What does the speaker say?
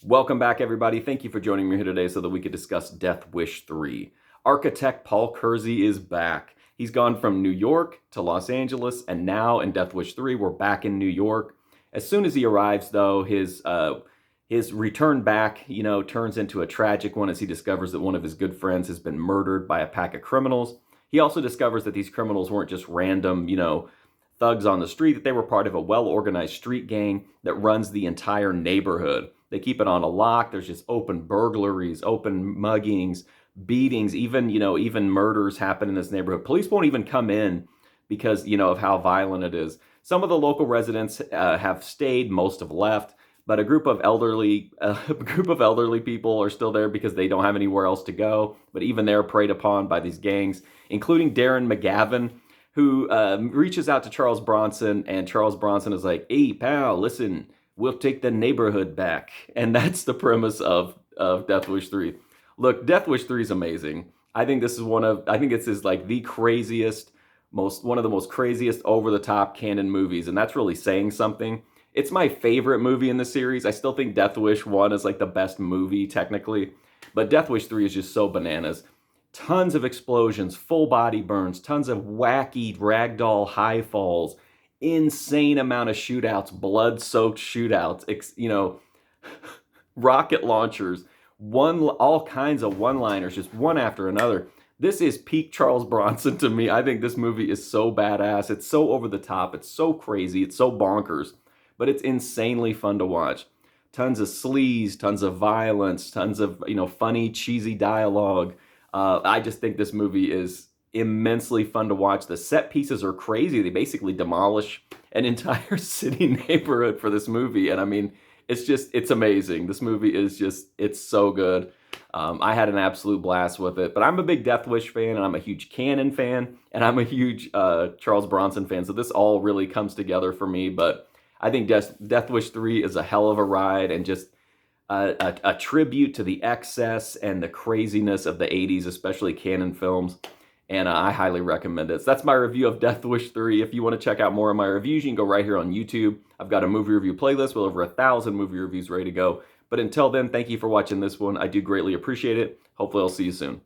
Welcome back, everybody. Thank you for joining me here today so that we could discuss Death Wish 3. Architect Paul Kersey is back. He's gone from New York to Los Angeles, and now in Death Wish 3, we're back in New York. As soon as he arrives, though, his return back, turns into a tragic one as he discovers that one of his good friends has been murdered by a pack of criminals. He also discovers that these criminals weren't just random, thugs on the street, that they were part of a well-organized street gang that runs the entire neighborhood. They keep it on a lock. There's just open burglaries, open muggings, beatings, even murders happen in this neighborhood. Police won't even come in because, of how violent it is. Some of the local residents have stayed, most have left, but a group of elderly people are still there because they don't have anywhere else to go. But even they're preyed upon by these gangs, including Darren McGavin, who reaches out to Charles Bronson, and Charles Bronson is like, "Hey, pal, listen, we'll take the neighborhood back." And that's the premise of Death Wish 3. Look, Death Wish 3 is amazing. I think this is like the craziest, one of the most craziest over-the-top canon movies, and that's really saying something. It's my favorite movie in the series. I still think Death Wish 1 is like the best movie, technically, but Death Wish 3 is just so bananas. Tons of explosions, full body burns, tons of wacky ragdoll high falls, insane amount of shootouts, blood-soaked shootouts, rocket launchers, all kinds of one-liners, just one after another. This is peak Charles Bronson to me. I think this movie is so badass. It's so over the top. It's so crazy. It's so bonkers, but it's insanely fun to watch. Tons of sleaze, tons of violence, tons of, funny, cheesy dialogue. I just think this movie is immensely fun to watch. The set pieces are crazy. They basically demolish an entire city neighborhood for this movie. And I mean, it's amazing. This movie is it's so good. I had an absolute blast with it. But I'm a big Death Wish fan, and I'm a huge Canon fan, and I'm a huge Charles Bronson fan. So this all really comes together for me. But I think Death Wish 3 is a hell of a ride, and just a tribute to the excess and the craziness of the 80s, especially Canon films. And I highly recommend it. So that's my review of Death Wish 3. If you want to check out more of my reviews, you can go right here on YouTube. I've got a movie review playlist with over 1,000 movie reviews ready to go. But until then, thank you for watching this one. I do greatly appreciate it. Hopefully I'll see you soon.